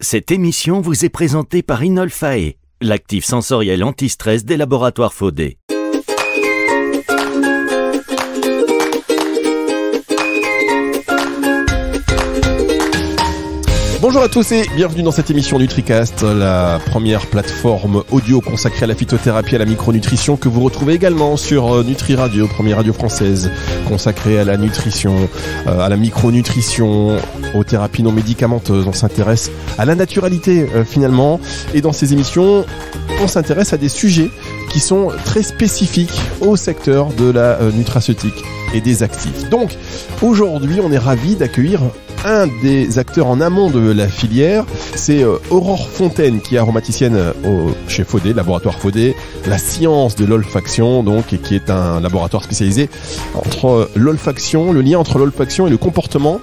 Cette émission vous est présentée par Inolfae, l'actif sensoriel anti-stress des laboratoires Faudé. Bonjour à tous et bienvenue dans cette émission NutriCast, la première plateforme audio consacrée à la phytothérapie et à la micronutrition que vous retrouvez également sur Nutri Radio, première radio française consacrée à la nutrition, à la micronutrition, aux thérapies non médicamenteuses. On s'intéresse à la naturalité finalement, et dans ces émissions, on s'intéresse à des sujets qui sont très spécifiques au secteur de la nutraceutique et des actifs. Donc aujourd'hui, on est ravis d'accueillir un des acteurs en amont de la filière, c'est Aurore Fontaine, qui est aromaticienne chez Faudé, laboratoire Faudé, la science de l'olfaction, donc, et qui est un laboratoire spécialisé entre l'olfaction, le lien entre l'olfaction et le comportement.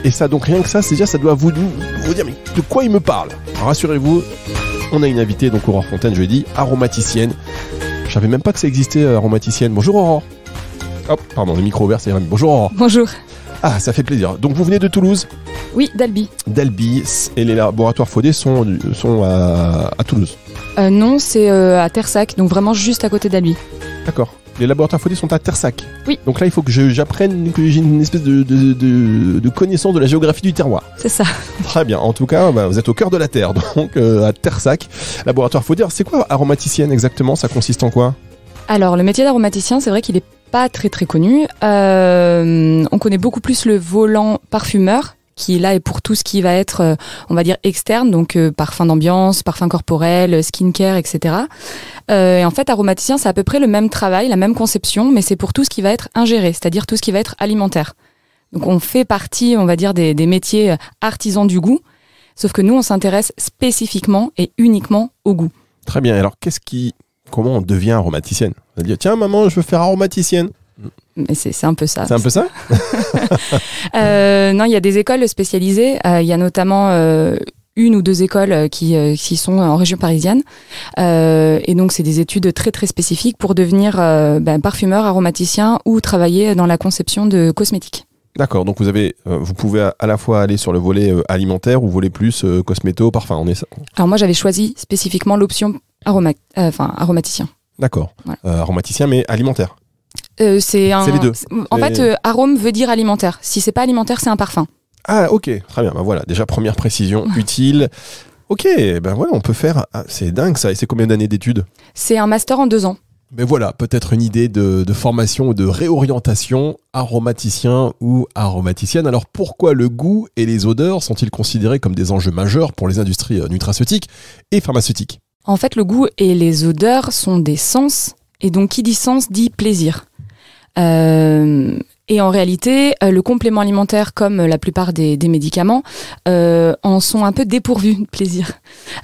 Et ça, donc rien que ça, c'est déjà, ça doit vous dire, mais de quoi il me parle? Alors, rassurez-vous, on a une invitée, donc Aurore Fontaine, je l'ai dit, aromaticienne. Je savais même pas que ça existait, aromaticienne. Bonjour Aurore. Hop, pardon, le micro ouvert, c'est vrai. Bonjour Aurore. Bonjour. Ah, ça fait plaisir. Donc vous venez de Toulouse? Oui, d'Albi. D'Albi, et les laboratoires Faudé sont à Toulouse? Non, c'est à Tersac, donc vraiment juste à côté d'Albi. D'accord. Les laboratoires Faudé sont à Tersac? Oui. Donc là, il faut que j'apprenne, que j'ai une espèce de connaissance de la géographie du terroir. C'est ça. Très bien. En tout cas, vous êtes au cœur de la Terre, donc à Tersac, laboratoire Faudé. C'est quoi aromaticienne exactement? Ça consiste en quoi? Alors, le métier d'aromaticien, c'est vrai qu'il est pas très connu. On connaît beaucoup plus le volant parfumeur, qui là est pour tout ce qui va être, on va dire, externe, donc parfum d'ambiance, parfum corporel, skincare, etc. Et en fait, aromaticien, c'est à peu près le même travail, la même conception, mais c'est pour tout ce qui va être ingéré, c'est-à-dire tout ce qui va être alimentaire. Donc on fait partie, on va dire, des métiers artisans du goût, sauf que nous, on s'intéresse spécifiquement et uniquement au goût. Très bien. Alors, comment on devient aromaticienne? On va dire, tiens maman, je veux faire aromaticienne. Mais c'est un peu ça. C'est un peu ça? Non, il y a des écoles spécialisées. Il y a notamment une ou deux écoles qui sont en région parisienne. Et donc, c'est des études très spécifiques pour devenir parfumeur, aromaticien ou travailler dans la conception de cosmétiques. D'accord, donc vous pouvez à la fois aller sur le volet alimentaire ou volet plus cosméto, parfum. Alors moi, j'avais choisi spécifiquement l'option aromaticien. D'accord. Voilà. Aromaticien, mais alimentaire. C'est les deux. En fait, arôme veut dire alimentaire. Si c'est pas alimentaire, c'est un parfum. Ah, ok, très bien. Voilà, déjà première précision utile. Ok, voilà, on peut faire. Ah, c'est dingue ça. Et c'est combien d'années d'études? C'est un master en 2 ans. Mais voilà, peut-être une idée de formation ou de réorientation, aromaticien ou aromaticienne. Alors pourquoi le goût et les odeurs sont-ils considérés comme des enjeux majeurs pour les industries nutraceutiques et pharmaceutiques? En fait, le goût et les odeurs sont des sens, et donc qui dit sens dit plaisir. Et en réalité, le complément alimentaire, comme la plupart des médicaments, en sont un peu dépourvus de plaisir.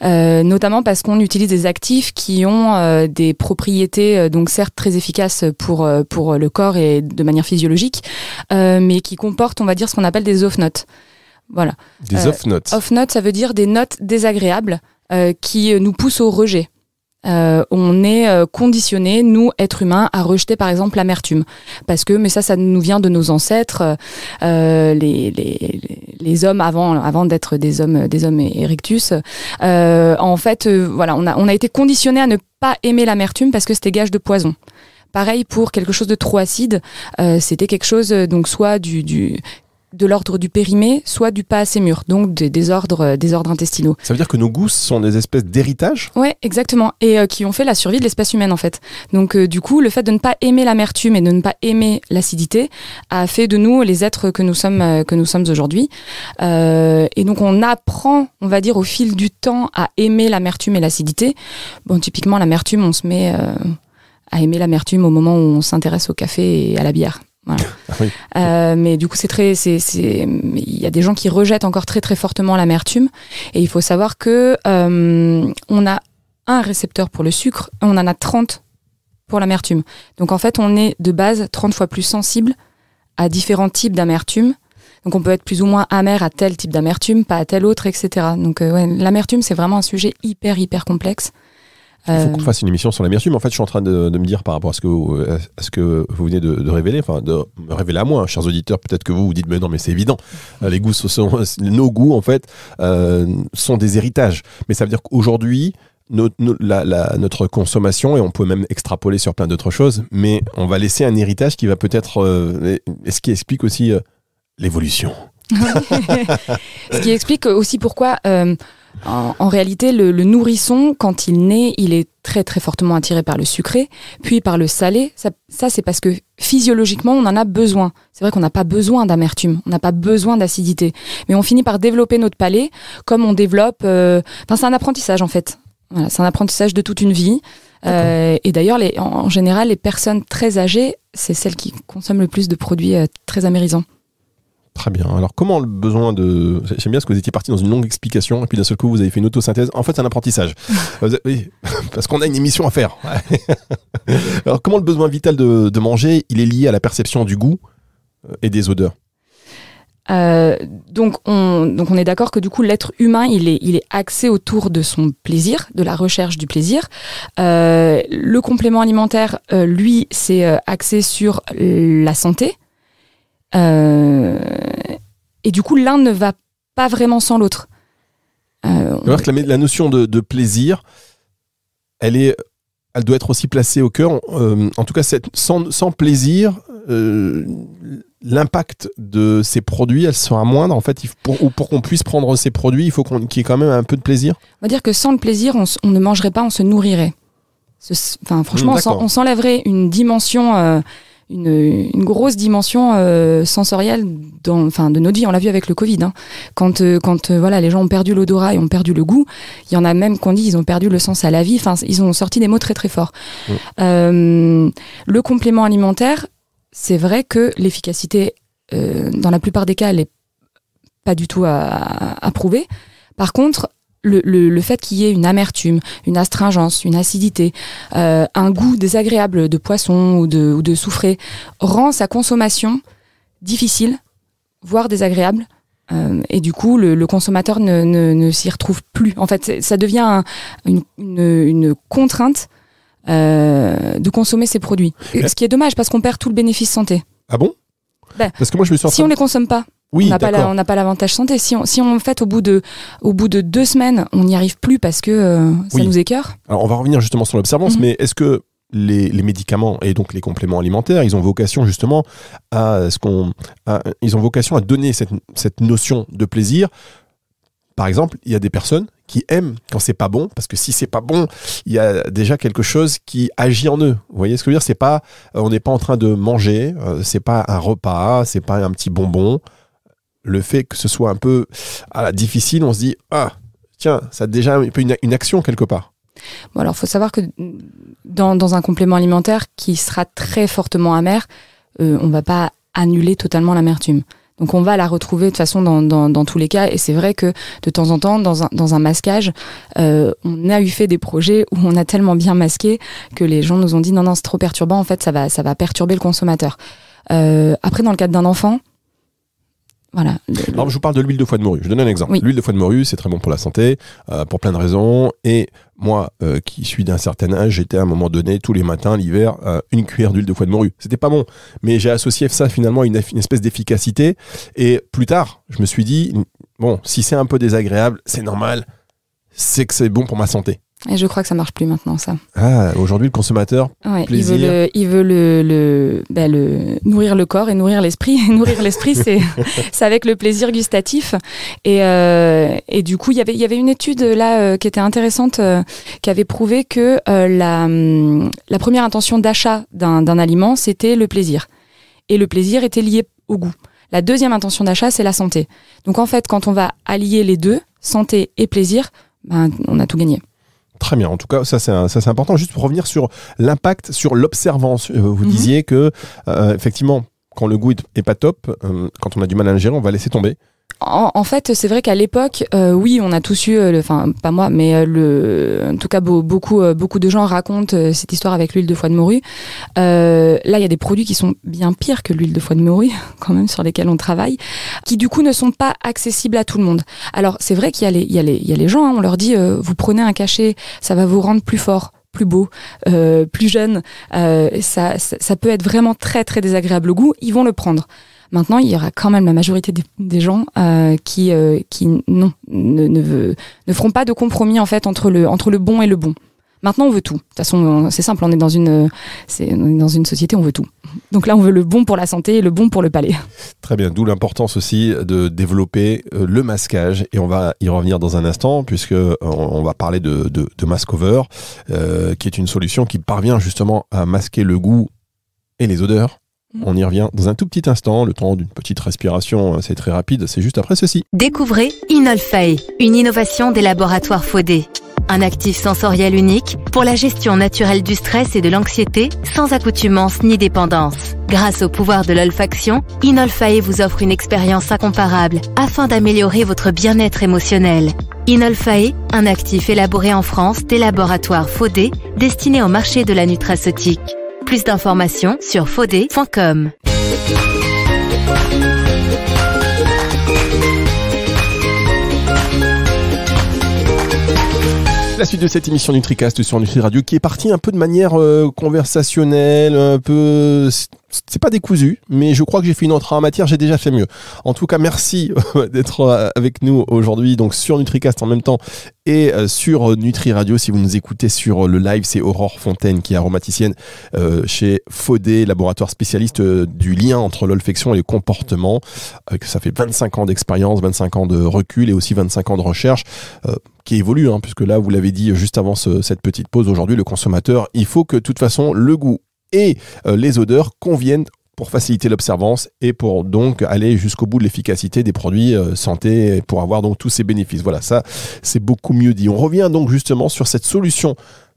Notamment parce qu'on utilise des actifs qui ont des propriétés, donc certes très efficaces pour le corps et de manière physiologique, mais qui comportent, on va dire, ce qu'on appelle des off-notes. Voilà. Des off-notes. Off-notes, ça veut dire des notes désagréables qui nous poussent au rejet. On est conditionné, nous, êtres humains, à rejeter par exemple l'amertume. Mais ça nous vient de nos ancêtres, les hommes avant d'être des hommes erectus. En fait, voilà, on a été conditionné à ne pas aimer l'amertume parce que c'était gage de poison. Pareil pour quelque chose de trop acide, c'était quelque chose donc soit de l'ordre du périmé, soit du pas assez mûr, donc des désordres intestinaux. Ça veut dire que nos goûts sont des espèces d'héritage? Ouais, exactement, et qui ont fait la survie de l'espèce humaine en fait. Donc du coup, le fait de ne pas aimer l'amertume et de ne pas aimer l'acidité a fait de nous les êtres que nous sommes aujourd'hui. Et donc on apprend, on va dire, au fil du temps à aimer l'amertume et l'acidité. Bon, typiquement l'amertume, on se met à aimer l'amertume au moment où on s'intéresse au café et à la bière. Voilà. Oui. Mais du coup, il y a des gens qui rejettent encore très fortement l'amertume, et il faut savoir que on a un récepteur pour le sucre, et on en a 30 pour l'amertume. Donc en fait, on est de base 30 fois plus sensible à différents types d'amertume. Donc on peut être plus ou moins amer à tel type d'amertume, pas à tel autre, etc. Donc l'amertume, c'est vraiment un sujet hyper complexe. Il faut qu'on fasse une émission sur l'amertume. En fait, je suis en train de me dire par rapport à ce que vous venez de révéler, enfin de me révéler à moi, hein, chers auditeurs. Peut-être que vous dites, mais non, mais c'est évident. Les goûts, nos goûts, en fait, sont des héritages. Mais ça veut dire qu'aujourd'hui, notre consommation, et on peut même extrapoler sur plein d'autres choses, mais on va laisser un héritage qui va peut-être, ce qui explique aussi l'évolution. Ce qui explique aussi pourquoi, en réalité, le nourrisson, quand il naît, il est très très fortement attiré par le sucré, puis par le salé. Ça c'est parce que physiologiquement, on en a besoin. C'est vrai qu'on n'a pas besoin d'amertume, on n'a pas besoin d'acidité, mais on finit par développer notre palais, comme on développe... c'est un apprentissage en fait. Voilà, c'est un apprentissage de toute une vie. Et d'ailleurs, en général, les personnes très âgées, c'est celles qui consomment le plus de produits très amérisants. Très bien. Alors, comment le besoin de... J'aime bien ce que vous étiez parti dans une longue explication, et puis d'un seul coup, vous avez fait une autosynthèse. En fait, c'est un apprentissage. Oui, parce qu'on a une émission à faire. Alors, comment le besoin vital de manger, il est lié à la perception du goût et des odeurs? Donc on est d'accord que du coup l'être humain il est axé autour de son plaisir, de la recherche du plaisir. Le complément alimentaire, lui, c'est axé sur la santé. Et du coup l'un ne va pas vraiment sans l'autre. Alors que la notion de plaisir, elle doit être aussi placée au cœur. En tout cas, sans plaisir, l'impact de ces produits, elle sera moindre. En fait, pour qu'on puisse prendre ces produits, il faut qu'il y ait quand même un peu de plaisir. On va dire que sans le plaisir, on ne mangerait pas, on se nourrirait. Franchement, on s'enlèverait une dimension, une grosse dimension sensorielle de notre vie. On l'a vu avec le Covid. Hein. Quand voilà, les gens ont perdu l'odorat et ont perdu le goût, il y en a même qu'on dit ils ont perdu le sens à la vie. Enfin, ils ont sorti des mots très très forts. Le complément alimentaire, c'est vrai que l'efficacité, dans la plupart des cas, elle n'est pas du tout à prouver. Par contre, le fait qu'il y ait une amertume, une astringence, une acidité, un goût désagréable de poisson ou de soufré rend sa consommation difficile, voire désagréable. Et du coup, le consommateur ne s'y retrouve plus. En fait, ça devient une contrainte de consommer ces produits. Ce qui est dommage parce qu'on perd tout le bénéfice santé. Ah bon? Parce que moi, je me suis si on les consomme pas, oui, on n'a pas l'avantage santé. Si on en fait au bout de 2 semaines, on n'y arrive plus parce que ça nous écœure. Alors on va revenir justement sur l'observance, mais est-ce que les médicaments et donc les compléments alimentaires, ils ont vocation justement ils ont vocation à donner cette notion de plaisir? Par exemple, il y a des personnes qui aiment quand c'est pas bon, parce que si c'est pas bon, il y a déjà quelque chose qui agit en eux. Vous voyez ce que je veux dire? C'est pas, on n'est pas en train de manger, c'est pas un repas, c'est pas un petit bonbon. Le fait que ce soit un peu difficile, on se dit tiens, ça a déjà un peu une action quelque part. Bon, alors, il faut savoir que dans un complément alimentaire qui sera très fortement amer, on va pas annuler totalement l'amertume. Donc on va la retrouver de toute façon dans tous les cas, et c'est vrai que de temps en temps dans un masquage, on a eu fait des projets où on a tellement bien masqué que les gens nous ont dit non c'est trop perturbant, en fait ça va perturber le consommateur. Après, dans le cadre d'un enfant, voilà. Alors, je vous parle de l'huile de foie de morue. Je donne un exemple. Oui. L'huile de foie de morue, c'est très bon pour la santé, pour plein de raisons. Et moi, qui suis d'un certain âge, j'étais à un moment donné, tous les matins, l'hiver, une cuillère d'huile de foie de morue. C'était pas bon. Mais j'ai associé ça finalement à une espèce d'efficacité. Et plus tard, je me suis dit, bon, si c'est un peu désagréable, c'est normal. C'est que c'est bon pour ma santé. Et je crois que ça marche plus maintenant, ça. Aujourd'hui, le consommateur, plaisir. Il veut nourrir le corps et nourrir l'esprit. Et nourrir l'esprit, c'est avec le plaisir gustatif. Et du coup, il y avait une étude là qui était intéressante, qui avait prouvé que la première intention d'achat d'un aliment, c'était le plaisir. Et le plaisir était lié au goût. La deuxième intention d'achat, c'est la santé. Donc en fait, quand on va allier les deux, santé et plaisir, on a tout gagné. Très bien, en tout cas, ça c'est important. Juste pour revenir sur l'impact sur l'observance. Vous disiez que, effectivement, quand le goût est pas top, quand on a du mal à l'ingérer, on va laisser tomber. En fait, c'est vrai qu'à l'époque, oui, on a tous eu, enfin pas moi, mais en tout cas beaucoup de gens racontent cette histoire avec l'huile de foie de morue. Là, il y a des produits qui sont bien pires que l'huile de foie de morue, quand même, sur lesquels on travaille, qui du coup ne sont pas accessibles à tout le monde. Alors c'est vrai qu'il y a les gens, hein, on leur dit, vous prenez un cachet, ça va vous rendre plus fort. plus beau, plus jeune, ça peut être vraiment très très désagréable au goût, ils vont le prendre. Maintenant, il y aura quand même la majorité des gens qui ne feront pas de compromis en fait entre le bon et le bon. Maintenant, on veut tout. De toute façon, c'est simple, on est dans une société, on veut tout. Donc là, on veut le bon pour la santé et le bon pour le palais. Très bien, d'où l'importance aussi de développer le masquage. Et on va y revenir dans un instant, puisque on va parler de Mask-Over, qui est une solution qui parvient justement à masquer le goût et les odeurs. On y revient dans un tout petit instant, le temps d'une petite respiration, c'est très rapide, c'est juste après ceci. Découvrez Inolfae, une innovation des laboratoires Faudé. Un actif sensoriel unique pour la gestion naturelle du stress et de l'anxiété sans accoutumance ni dépendance. Grâce au pouvoir de l'olfaction, Inolfae vous offre une expérience incomparable afin d'améliorer votre bien-être émotionnel. Inolfae, un actif élaboré en France des laboratoires Faudé destiné au marché de la nutraceutique. Plus d'informations sur faudé.com. La suite de cette émission NutriCast sur Nutri Radio qui est partie un peu de manière conversationnelle, un peu... C'est pas décousu, mais je crois que j'ai fait une entrée en matière, j'ai déjà fait mieux. En tout cas, merci d'être avec nous aujourd'hui, donc sur NutriCast en même temps et sur Nutri Radio. Si vous nous écoutez sur le live, c'est Aurore Fontaine qui est aromaticienne chez Faudé, laboratoire spécialiste du lien entre l'olfaction et le comportement. Ça fait 25 ans d'expérience, 25 ans de recul et aussi 25 ans de recherche qui évolue, puisque là, vous l'avez dit juste avant cette petite pause, aujourd'hui, le consommateur, il faut que de toute façon, le goût et les odeurs conviennent pour faciliter l'observance et pour donc aller jusqu'au bout de l'efficacité des produits santé pour avoir donc tous ces bénéfices. Voilà, ça c'est beaucoup mieux dit. On revient donc justement sur cette solution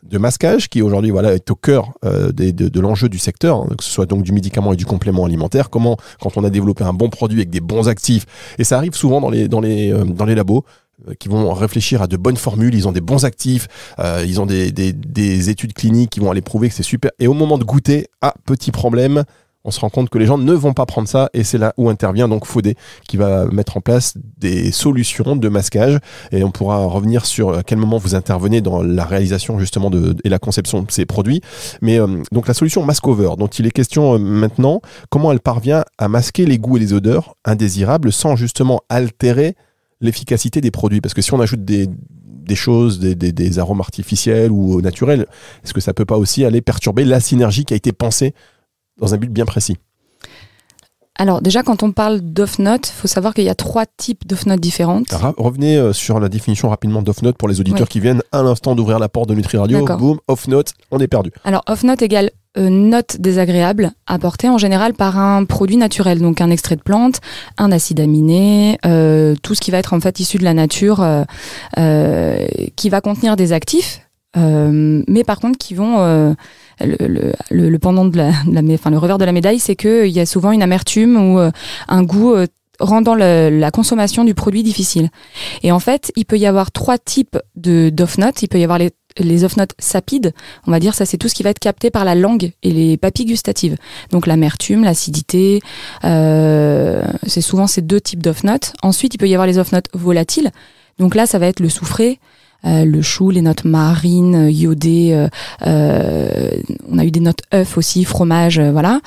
de masquage qui aujourd'hui est au cœur de l'enjeu du secteur, que ce soit donc du médicament et du complément alimentaire. Comment, quand on a développé un bon produit avec des bons actifs, et ça arrive souvent dans les labos, qui vont réfléchir à de bonnes formules, ils ont des bons actifs, ils ont des études cliniques qui vont aller prouver que c'est super. Et au moment de goûter, petit problème, on se rend compte que les gens ne vont pas prendre ça et c'est là où intervient donc Faudé qui va mettre en place des solutions de masquage et on pourra revenir sur à quel moment vous intervenez dans la réalisation justement et la conception de ces produits. Mais donc la solution Mask-Over dont il est question maintenant, comment elle parvient à masquer les goûts et les odeurs indésirables sans justement altérer l'efficacité des produits, parce que si on ajoute des choses, des arômes artificiels ou naturels, est-ce que ça peut pas aussi aller perturber la synergie qui a été pensée dans un but bien précis? Alors déjà, quand on parle d'off-note, il faut savoir qu'il y a 3 types d'off-notes différentes. Revenez sur la définition rapidement d'off-note pour les auditeurs qui viennent à l'instant d'ouvrir la porte de Nutri Radio. Boum, off-note, on est perdu. Alors off-note égale note désagréable apportée en général par un produit naturel, donc un extrait de plante, un acide aminé, tout ce qui va être en fait issu de la nature, qui va contenir des actifs, mais par contre qui vont le pendant le revers de la médaille, c'est qu'il y a souvent une amertume ou un goût rendant la consommation du produit difficile. Et en fait, il peut y avoir 3 types d'off-notes. Il peut y avoir les off-notes sapides, on va dire, ça c'est tout ce qui va être capté par la langue et les papilles gustatives. Donc l'amertume, l'acidité, c'est souvent ces 2 types d'off-notes. Ensuite, il peut y avoir les off-notes volatiles. Donc là, ça va être le soufré, le chou, les notes marines, iodées, on a eu des notes œufs aussi, fromage, voilà.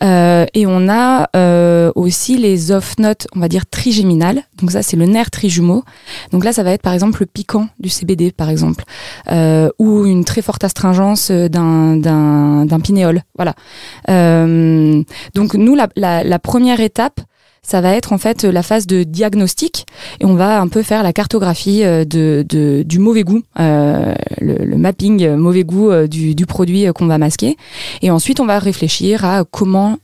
Et on a aussi les off-notes, on va dire trigéminales. Donc ça, c'est le nerf trijumeau. Donc là, ça va être par exemple le piquant du CBD, par exemple, ou une très forte astringence d'un pinéol. Voilà. Donc nous, la première étape, ça va être en fait la phase de diagnostic et on va un peu faire la cartographie du mauvais goût, le mapping mauvais goût du produit qu'on va masquer. Et ensuite, on va réfléchir à comment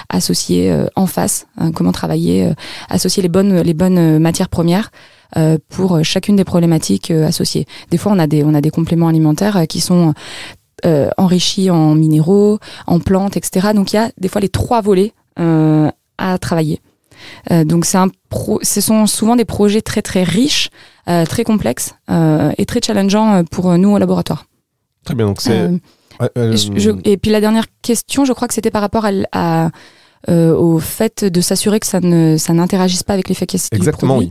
associer en face, comment travailler, associer les bonnes matières premières pour chacune des problématiques associées. Des fois, on a des compléments alimentaires qui sont enrichis en minéraux, en plantes, etc. Donc, il y a des fois les 3 volets à travailler. Donc ce sont souvent des projets très très riches, très complexes et très challengeants pour nous au laboratoire. Très bien, donc c'est... Et puis la dernière question, je crois que c'était par rapport au fait de s'assurer que ça n'interagisse pas avec l'efficacité du produit. Exactement, oui.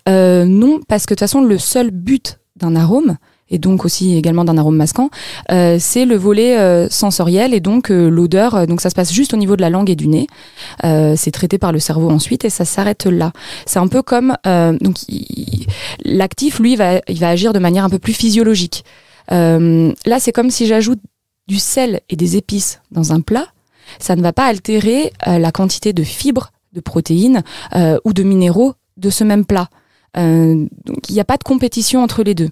Non, parce que de toute façon, le seul but d'un arôme et donc aussi également d'un arôme masquant, c'est le volet sensoriel et donc l'odeur. Donc ça se passe juste au niveau de la langue et du nez. C'est traité par le cerveau ensuite et ça s'arrête là. C'est un peu comme l'actif, lui, il va agir de manière un peu plus physiologique. Là, c'est comme si j'ajoute du sel et des épices dans un plat. Ça ne va pas altérer la quantité de fibres, de protéines ou de minéraux de ce même plat. Donc il n'y a pas de compétition entre les deux.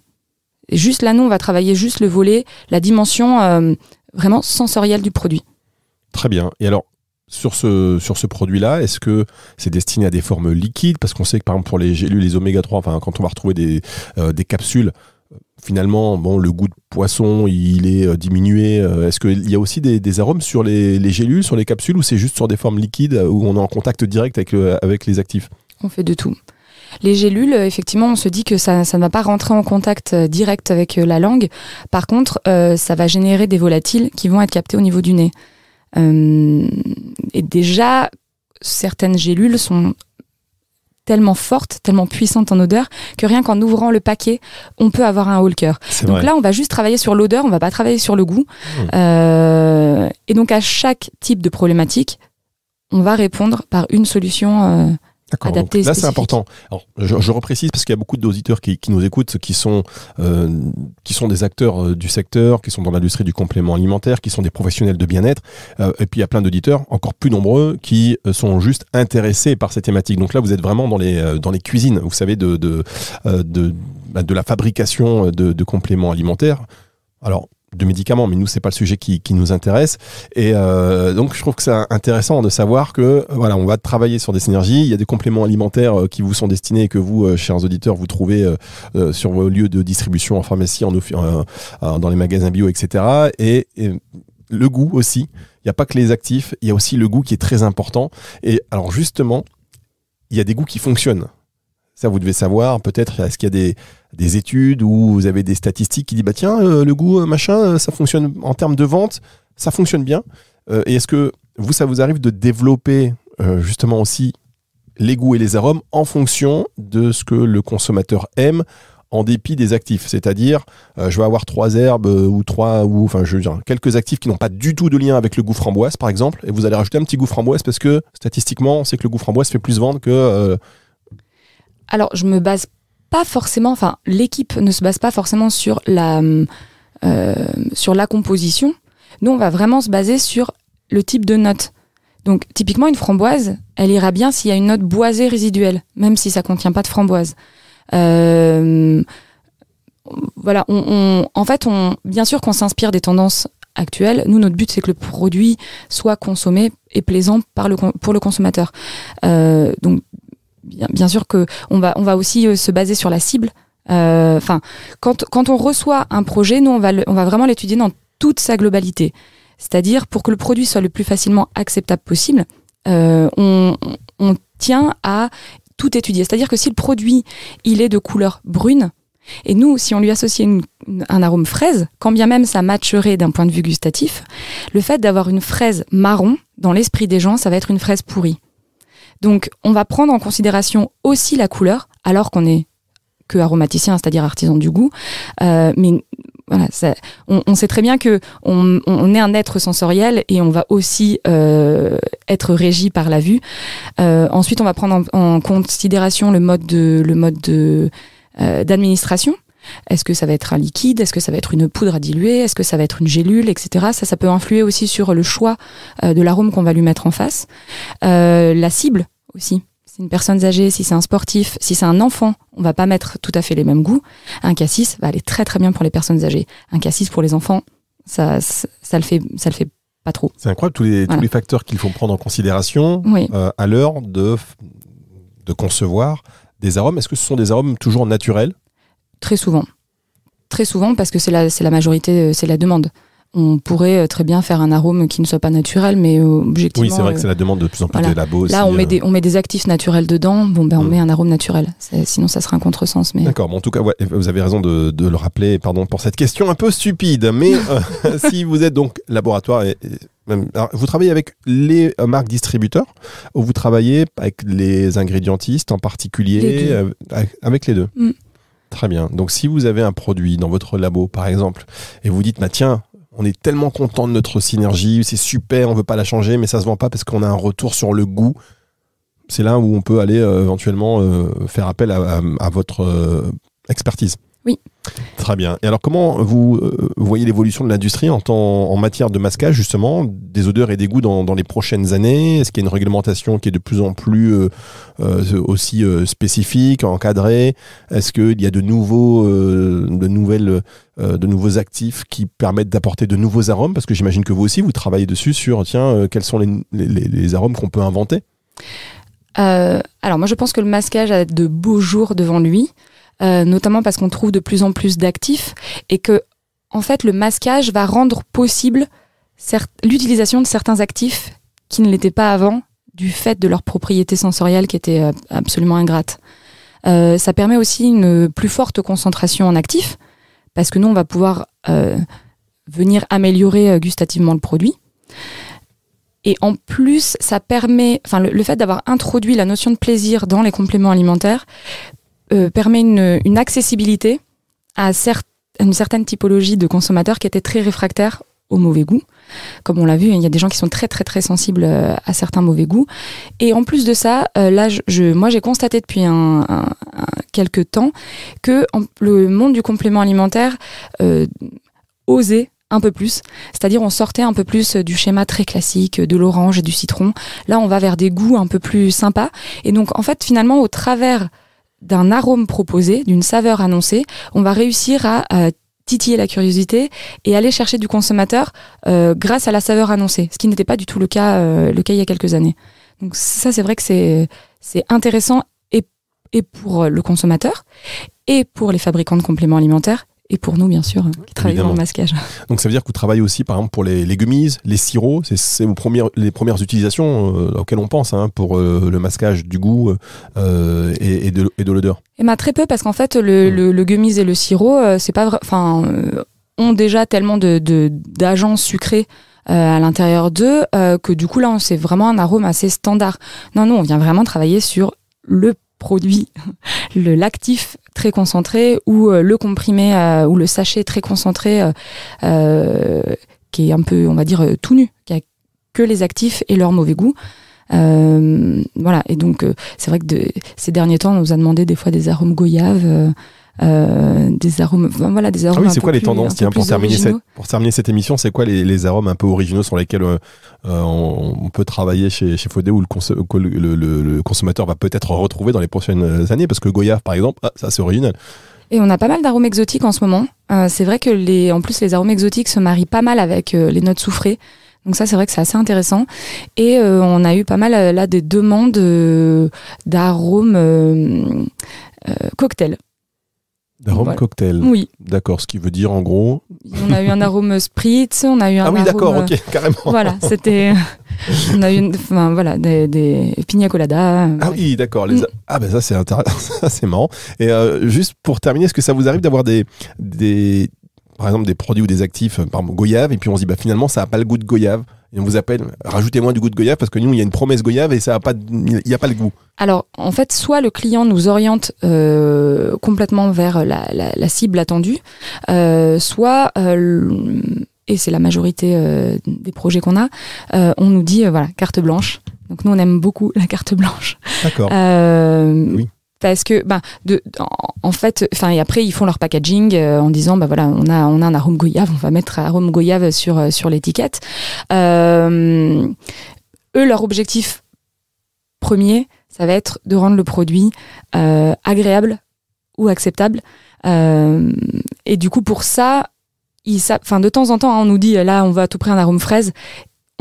Juste là, nous, on va travailler juste le volet, la dimension vraiment sensorielle du produit. Très bien. Et alors, sur ce produit-là, est-ce que c'est destiné à des formes liquides? Parce qu'on sait que par exemple pour les gélules, les oméga 3, enfin, quand on va retrouver des capsules, finalement, bon, le goût de poisson, il est diminué. Est-ce qu'il y a aussi des arômes sur les gélules, sur les capsules, ou c'est juste sur des formes liquides où on est en contact direct avec les actifs? On fait de tout. Les gélules, effectivement, on se dit que ça ne va pas rentrer en contact direct avec la langue. Par contre, ça va générer des volatiles qui vont être captés au niveau du nez. Et déjà, certaines gélules sont tellement fortes, tellement puissantes en odeur, que rien qu'en ouvrant le paquet, on peut avoir un haut le cœur. Donc vrai. Là, on va juste travailler sur l'odeur, on va pas travailler sur le goût. Et donc, à chaque type de problématique, on va répondre par une solution adaptée. Donc là, spécifique. c'est important. Alors, je reprécise parce qu'il y a beaucoup d'auditeurs qui nous écoutent, qui sont des acteurs du secteur, qui sont dans l'industrie du complément alimentaire, qui sont des professionnels de bien-être. Et puis, il y a plein d'auditeurs, encore plus nombreux, qui sont juste intéressés par ces thématiques. Donc là, vous êtes vraiment dans les cuisines, vous savez, de la fabrication de compléments alimentaires. Alors, de médicaments, mais nous, c'est pas le sujet qui nous intéresse. Et donc, je trouve que c'est intéressant de savoir que, voilà, on va travailler sur des synergies. Il y a des compléments alimentaires qui vous sont destinés et que vous, chers auditeurs, vous trouvez sur vos lieux de distribution en pharmacie, dans les magasins bio, etc. Et le goût aussi. Il n'y a pas que les actifs, il y a aussi le goût qui est très important. Et alors, justement, il y a des goûts qui fonctionnent. Ça, vous devez savoir, peut-être, est-ce qu'il y a des études où vous avez des statistiques qui disent, bah tiens, le goût, machin, ça fonctionne en termes de vente, ça fonctionne bien. Et est-ce que ça vous arrive de développer justement aussi les goûts et les arômes en fonction de ce que le consommateur aime, en dépit des actifs? C'est-à-dire, je vais avoir 3 herbes je veux dire, quelques actifs qui n'ont pas du tout de lien avec le goût framboise, par exemple, et vous allez rajouter un petit goût framboise parce que, statistiquement, on sait que le goût framboise fait plus vendre que... Alors, je me base pas forcément, enfin, l'équipe ne se base pas forcément sur la composition. Nous, on va vraiment se baser sur le type de note. Donc, typiquement, une framboise, elle ira bien s'il y a une note boisée résiduelle, même si ça contient pas de framboise. Voilà, en fait, bien sûr qu'on s'inspire des tendances actuelles. Nous, notre but, c'est que le produit soit consommé et plaisant pour le consommateur. Donc, bien sûr que on va aussi se baser sur la cible. Quand on reçoit un projet, nous on va vraiment l'étudier dans toute sa globalité. C'est-à-dire pour que le produit soit le plus facilement acceptable possible, on tient à tout étudier. C'est-à-dire que si le produit il est de couleur brune, et nous si on lui associe un arôme fraise, quand bien même ça matcherait d'un point de vue gustatif, le fait d'avoir une fraise marron dans l'esprit des gens, ça va être une fraise pourrie. Donc, on va prendre en considération aussi la couleur, alors qu'on est que aromaticien, c'est-à-dire artisan du goût. Mais voilà, on sait très bien que on est un être sensoriel et on va aussi être régi par la vue. Ensuite, on va prendre en considération le mode d'administration. Est-ce que ça va être un liquide? Est-ce que ça va être une poudre à diluer? Est-ce que ça va être une gélule, etc. Ça peut influer aussi sur le choix de l'arôme qu'on va lui mettre en face. La cible aussi. Si c'est une personne âgée, si c'est un sportif, si c'est un enfant, on va pas mettre tout à fait les mêmes goûts. Un cassis va aller très très bien pour les personnes âgées. Un cassis pour les enfants, ça le fait pas trop. C'est incroyable tous les facteurs qu'il faut prendre en considération à l'heure de concevoir des arômes. Est-ce que ce sont des arômes toujours naturels? Très souvent, parce que c'est la majorité, c'est la demande. On pourrait très bien faire un arôme qui ne soit pas naturel, mais objectivement... Oui, c'est vrai que c'est la demande de plus en plus des labos. Là, on met des actifs naturels dedans, on met un arôme naturel. Sinon, ça serait un contresens. Mais... D'accord, bon, en tout cas, vous avez raison de le rappeler, pardon pour cette question un peu stupide, mais si vous êtes donc laboratoire, alors, vous travaillez avec les marques distributeurs ou vous travaillez avec les ingrédientistes en particulier, avec les deux? Très bien. Donc, si vous avez un produit dans votre labo, par exemple, et vous dites, bah, tiens, on est tellement content de notre synergie, c'est super, on veut pas la changer, mais ça se vend pas parce qu'on a un retour sur le goût. C'est là où on peut aller éventuellement faire appel à votre expertise. Oui. Très bien. Et alors, comment vous voyez l'évolution de l'industrie en matière de masquage, justement, des odeurs et des goûts dans les prochaines années? Est-ce qu'il y a une réglementation qui est de plus en plus aussi spécifique, encadrée? Est-ce qu'il y a de nouveaux actifs qui permettent d'apporter de nouveaux arômes? Parce que j'imagine que vous aussi, vous travaillez dessus sur, quels sont les arômes qu'on peut inventer? Alors moi je pense que le masquage a de beaux jours devant lui, notamment parce qu'on trouve de plus en plus d'actifs et que en fait le masquage va rendre possible l'utilisation de certains actifs qui ne l'étaient pas avant du fait de leurs propriétés sensorielles qui étaient absolument ingrates. Ça permet aussi une plus forte concentration en actifs parce que nous on va pouvoir venir améliorer gustativement le produit. Et en plus, ça permet, le fait d'avoir introduit la notion de plaisir dans les compléments alimentaires permet une accessibilité à une certaine typologie de consommateurs qui étaient très réfractaires au mauvais goût. Comme on l'a vu, il y a des gens qui sont très très très sensibles à certains mauvais goûts. Et en plus de ça, là, moi j'ai constaté depuis quelques temps que le monde du complément alimentaire osait un peu plus, c'est-à-dire on sortait un peu plus du schéma très classique de l'orange et du citron. Là, on va vers des goûts un peu plus sympas. Et donc, en fait, finalement, au travers d'un arôme proposé, d'une saveur annoncée, on va réussir à titiller la curiosité et aller chercher du consommateur grâce à la saveur annoncée, ce qui n'était pas du tout le cas il y a quelques années. Donc ça, c'est vrai que c'est intéressant et pour le consommateur et pour les fabricants de compléments alimentaires et pour nous, bien sûr, qui travaillons dans le masquage. Donc ça veut dire que vous travaillez aussi, par exemple, pour les gummies, les sirops, c'est les premières utilisations auxquelles on pense pour le masquage du goût et de l'odeur. Très peu, parce qu'en fait, le gummies et le sirop, c'est pas vrai, ont déjà tellement d'agents sucrés à l'intérieur d'eux que du coup, là, c'est vraiment un arôme assez standard. Non, on vient vraiment travailler sur le produit, l'actif très concentré ou le comprimé ou le sachet très concentré qui est un peu, on va dire, tout nu, qui a que les actifs et leur mauvais goût. Voilà, et donc c'est vrai que ces derniers temps, on nous a demandé des fois des arômes goyave, des arômes, des arômes. Ah oui, c'est quoi les tendances pour terminer cette émission, c'est quoi les arômes un peu originaux sur lesquels on peut travailler chez Faudé ou le consommateur va peut-être retrouver dans les prochaines années? Parce que goyave, par exemple, ça c'est original. Et on a pas mal d'arômes exotiques en ce moment. C'est vrai que en plus les arômes exotiques se marient pas mal avec les notes soufrées. Donc ça, c'est vrai que c'est assez intéressant. Et on a eu pas mal là des demandes d'arômes cocktail. D'arôme cocktail. Oui. D'accord, ce qui veut dire en gros. On a eu un arôme spritz, on a eu un arôme. Ah oui, d'accord, ok, carrément. Voilà, c'était. On a eu des pina colada. Ah oui, d'accord. Ah ben ça c'est intéressant, ça c'est marrant. Et juste pour terminer, est-ce que ça vous arrive d'avoir par exemple des produits ou des actifs, par exemple goyave, et puis on se dit finalement ça n'a pas le goût de goyave. Et on vous appelle, rajoutez-moi du goût de goyave parce que nous, il y a une promesse goyave et il n'y a pas le goût. Alors, en fait, soit le client nous oriente complètement vers la cible attendue, soit, et c'est la majorité des projets qu'on a, on nous dit, carte blanche. Donc nous, on aime beaucoup la carte blanche. D'accord. Oui. Parce que, en fait, et après, ils font leur packaging en disant, on a un arôme goyave, on va mettre arôme goyave sur l'étiquette. Eux, leur objectif premier, ça va être de rendre le produit agréable ou acceptable. Et du coup, pour ça, de temps en temps, on nous dit, là, on veut à tout prix un arôme fraise.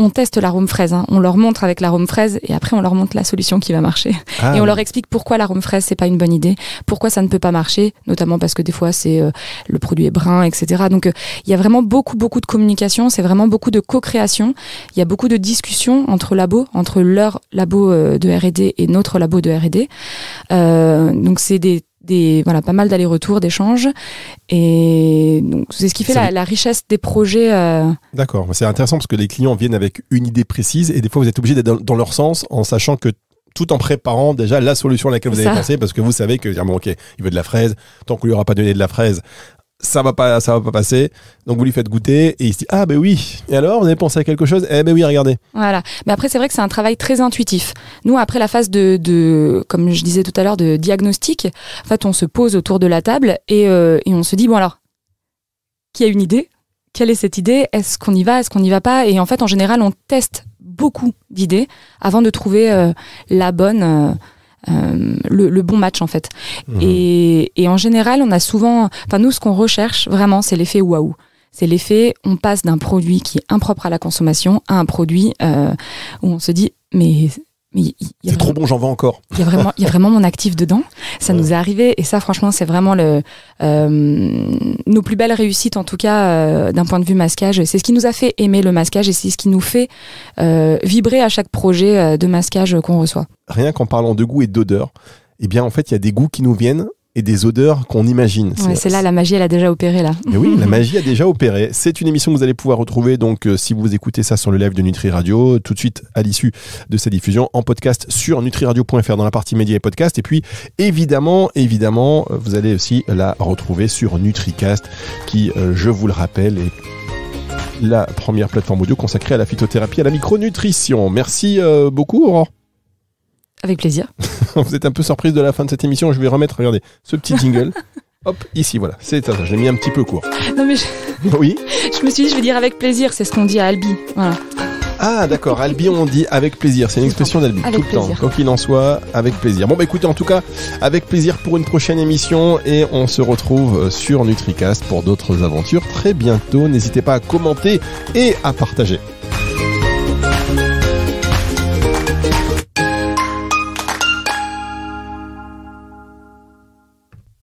On teste l'arôme fraise, on leur montre avec l'arôme fraise et après on leur montre la solution qui va marcher. Et on leur explique pourquoi l'arôme fraise c'est pas une bonne idée, pourquoi ça ne peut pas marcher, notamment parce que des fois le produit est brun, etc. Donc il y a vraiment beaucoup de communication, c'est vraiment beaucoup de co-création. Il y a beaucoup de discussions entre labos, entre leur labo de R&D et notre labo de R&D. Donc c'est pas mal d'allers-retours, d'échanges. Et donc, c'est ce qui fait la richesse des projets. D'accord. C'est intéressant parce que les clients viennent avec une idée précise et des fois, vous êtes obligé d'être dans leur sens en sachant que tout en préparant déjà la solution à laquelle vous avez pensé, parce que vous savez que, bon, ok, il veut de la fraise, tant qu'on lui aura pas donné de la fraise, ça va pas passer. Donc vous lui faites goûter et il se dit ah ben oui. Et alors vous avez pensé à quelque chose? Eh ben oui, regardez. Voilà. Mais après c'est vrai que c'est un travail très intuitif. Nous après la phase de comme je disais tout à l'heure de diagnostic, en fait on se pose autour de la table et on se dit bon alors qui a une idée? Quelle est cette idée? Est-ce qu'on y va? Est-ce qu'on n'y va pas? Et en fait en général on teste beaucoup d'idées avant de trouver la bonne. Le bon match en fait. Et en général on a souvent, enfin nous ce qu'on recherche vraiment c'est l'effet waouh, c'est l'effet on passe d'un produit qui est impropre à la consommation à un produit où on se dit mais c'est trop bon, j'en veux encore. Il y a vraiment mon actif dedans. Ça nous est arrivé et ça franchement c'est vraiment nos plus belles réussites en tout cas d'un point de vue masquage. C'est ce qui nous a fait aimer le masquage et c'est ce qui nous fait vibrer à chaque projet de masquage qu'on reçoit. Rien qu'en parlant de goût et d'odeur, eh bien en fait il y a des goûts qui nous viennent et des odeurs qu'on imagine. Ouais, c'est là, la magie, elle a déjà opéré là. Et oui, la magie a déjà opéré. C'est une émission que vous allez pouvoir retrouver, donc si vous écoutez ça sur le live de Nutri Radio, tout de suite à l'issue de sa diffusion, en podcast sur nutriradio.fr dans la partie médias et podcast. Et puis, évidemment, vous allez aussi la retrouver sur NutriCast, qui, je vous le rappelle, est la première plateforme audio consacrée à la phytothérapie et à la micronutrition. Merci beaucoup, Aurore. Avec plaisir. Vous êtes un peu surprise de la fin de cette émission. Je vais remettre, regardez, ce petit jingle. Hop, ici, voilà. C'est ça, je l'ai mis un petit peu court. Non, mais oui. Je me suis dit, je vais dire avec plaisir. C'est ce qu'on dit à Albi. Voilà. Ah, d'accord. Albi, on dit avec plaisir. C'est une expression d'Albi. Tout le temps. Quoi qu'il en soit, avec plaisir. Bon, bah écoutez, en tout cas, avec plaisir pour une prochaine émission. Et on se retrouve sur NutriCast pour d'autres aventures très bientôt. N'hésitez pas à commenter et à partager.